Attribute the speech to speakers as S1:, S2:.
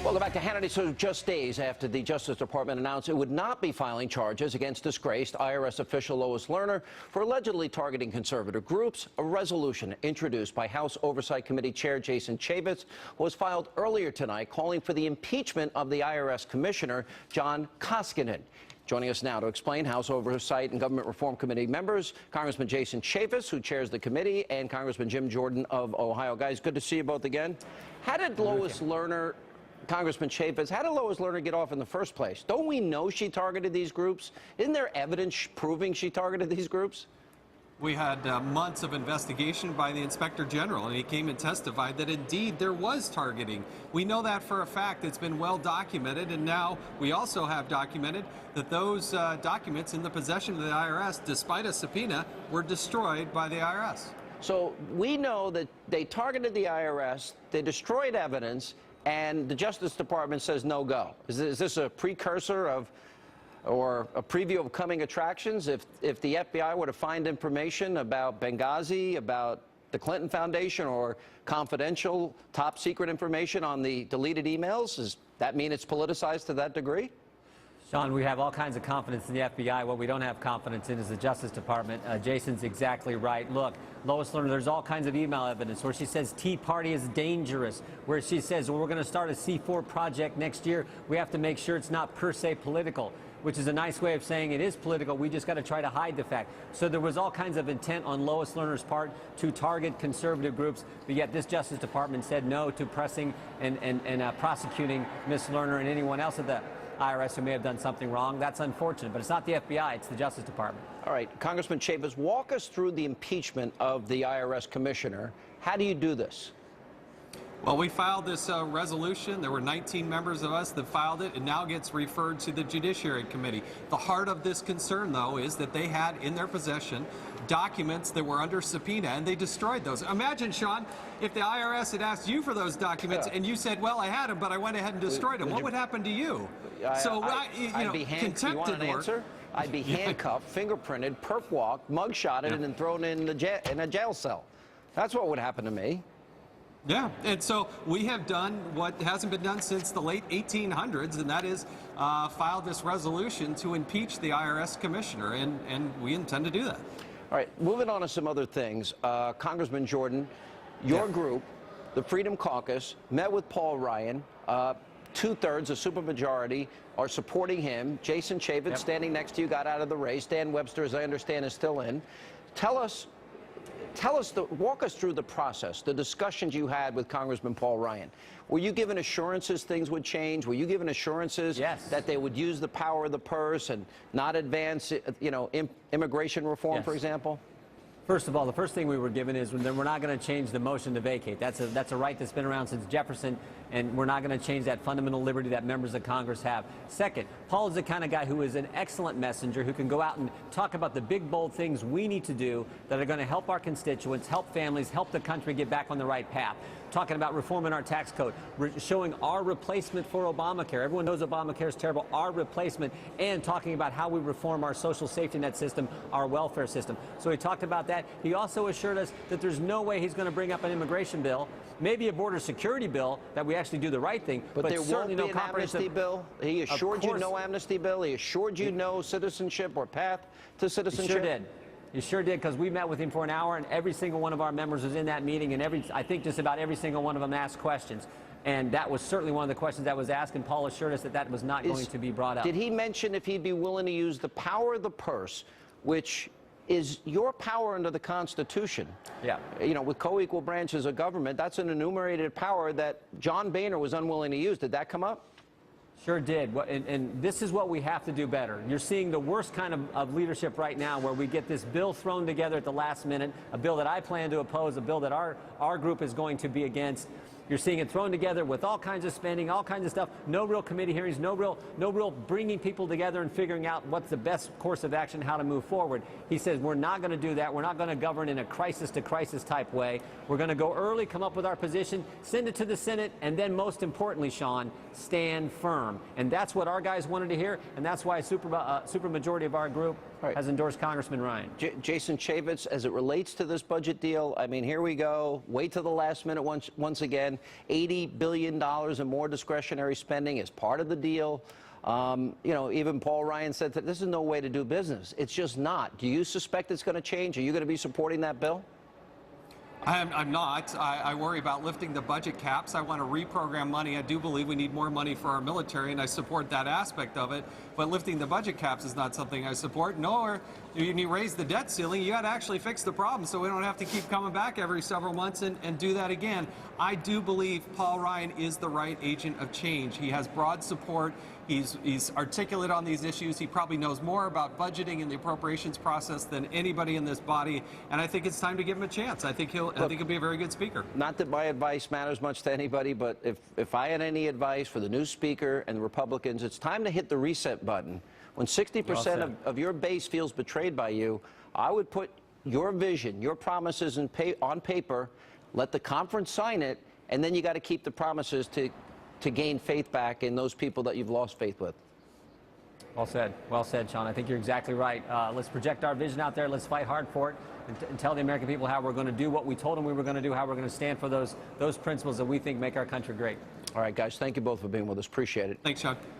S1: Welcome back to Hannity. So just days after the Justice Department announced it would not be filing charges against disgraced IRS official Lois Lerner for allegedly targeting conservative groups, a resolution introduced by House Oversight Committee Chair Jason Chaffetz was filed earlier tonight calling for the impeachment of the IRS Commissioner, John Koskinen. Joining us now to explain, House Oversight and Government Reform Committee members, Congressman Jason Chaffetz, who chairs the committee, and Congressman Jim Jordan of Ohio. Guys, good to see you both again. How did Lois Lerner, Congressman Chaffetz, how did Lois Lerner get off in the first place? Don't we know she targeted these groups? Isn't there evidence proving she targeted these groups?
S2: We had months of investigation by the Inspector General, and he came and testified that indeed there was targeting. We know that for a fact. It's been well documented, and now we also have documented that those documents in the possession of the IRS, despite a subpoena, were destroyed by the IRS.
S1: So we know that they targeted the IRS, they destroyed evidence, and the Justice Department says no go. Is this a precursor of or a preview of coming attractions? If the FBI were to find information about Benghazi, about the Clinton Foundation, or confidential, top secret information on the deleted emails, does that mean it's politicized to that degree?
S3: Sean, we have all kinds of confidence in the FBI. What we don't have confidence in is the Justice Department. Jason's exactly right. Look, Lois Lerner, there's all kinds of email evidence where she says Tea Party is dangerous, where she says, well, we're going to start a C4 project next year. We have to make sure it's not per se political, which is a nice way of saying it is political. We just got to try to hide the fact. So there was all kinds of intent on Lois Lerner's part to target conservative groups, but yet this Justice Department said no to pressing and prosecuting Ms. Lerner and anyone else at the IRS who may have done something wrong. That's unfortunate, but it's not the FBI, it's the Justice Department.
S1: All right, Congressman Chaffetz, walk us through the impeachment of the IRS Commissioner. How do you do this?
S2: Well, we filed this resolution. There were 19 members of us that filed it. It now gets referred to the Judiciary Committee. The heart of this concern, though, is that they had in their possession documents that were under subpoena, and they destroyed those. Imagine, Sean, if the IRS had asked you for those documents and you said, well, I had them, but I went ahead and destroyed them. What would happen to you?
S1: I'd be handcuffed, fingerprinted, perp walked, mugshotted, and then thrown in a jail cell. That's what would happen to me.
S2: Yeah, and so we have done what hasn't been done since the late 1800s, and that is filed this resolution to impeach the IRS Commissioner, and we intend to do that.
S1: All right, moving on to some other things. Congressman Jordan, your group, the Freedom Caucus, met with Paul Ryan. Two-thirds, a supermajority, are supporting him. Jason Chaffetz, standing next to you, got out of the race. Dan Webster, as I understand, is still in. Walk us through the process, the discussions you had with Congressman Paul Ryan. Were you given assurances things would change? Were you given assurances that they would use the power of the purse and not advance, immigration reform, for example?
S3: First of all, the first thing we were given is we're not going to change the motion to vacate. That's a right that's been around since Jefferson, and we're not going to change that fundamental liberty that members of Congress have. Second, Paul is the kind of guy who is an excellent messenger who can go out and talk about the big, bold things we need to do that are going to help our constituents, help families, help the country get back on the right path. Talking about reforming our tax code, showing our replacement for Obamacare. Everyone knows Obamacare is terrible. Our replacement, and talking about how we reform our social safety net system, our welfare system. So he talked about that. He also assured us that there's no way he's going to bring up an immigration bill, maybe a border security bill, that we actually do the right thing.
S1: But there won't be an amnesty bill? He assured you no amnesty bill? He assured you no citizenship or path to citizenship?
S3: He sure did. You sure did, because we met with him for an hour, and every single one of our members was in that meeting, and I think just about every single one of them asked questions. And that was certainly one of the questions that was asked, and Paul assured us that that was not going to be brought up.
S1: Did he mention if he'd be willing to use the power of the purse, which is your power under the Constitution?
S3: Yeah.
S1: With co-equal branches of government, that's an enumerated power that John Boehner was unwilling to use. Did that come up?
S3: Sure did. And this is what we have to do better. You're seeing the worst kind of leadership right now, where we get this bill thrown together at the last minute, a bill that I plan to oppose, a bill that our group is going to be against. You're seeing it thrown together with all kinds of spending, all kinds of stuff, no real committee hearings, no real bringing people together and figuring out what's the best course of action, how to move forward. He says we're not going to do that. We're not going to govern in a crisis-to-crisis type way. We're going to go early, come up with our position, send it to the Senate, and then most importantly, Sean, stand firm. And that's what our guys wanted to hear, and that's why a supermajority of our group has endorsed Congressman Ryan.
S1: Jason Chaffetz, as it relates to this budget deal, I mean, here we go. Wait till the last minute once again. again. $80 billion in more discretionary spending is part of the deal. You know, even Paul Ryan said that this is no way to do business. It's just not. Do you suspect it's going to change? Are you going to be supporting that bill?
S2: I'm not. I worry about lifting the budget caps. I want to reprogram money. I do believe we need more money for our military, and I support that aspect of it. But lifting the budget caps is not something I support. Nor, when you raise the debt ceiling, you got to actually fix the problem so we don't have to keep coming back every several months and do that again. I do believe Paul Ryan is the right agent of change. He has broad support. He's articulate on these issues. He probably knows more about budgeting and the appropriations process than anybody in this body. And I think it's time to give him a chance. I think he'll be a very good speaker.
S1: Not that my advice matters much to anybody, but if I had any advice for the new speaker and the Republicans, it's time to hit the reset button. When 60% of your base feels betrayed by you, I would put your vision, your promises on paper, let the conference sign it, and then you got to keep the promises to gain faith back in those people that you've lost faith with.
S3: Well said, Sean. I think you're exactly right. Let's project our vision out there. Let's fight hard for it and tell the American people how we're going to do what we told them we were going to do, how we're going to stand for those principles that we think make our country great.
S1: All right, guys, thank you both for being with us. Appreciate it.
S2: Thanks, Sean.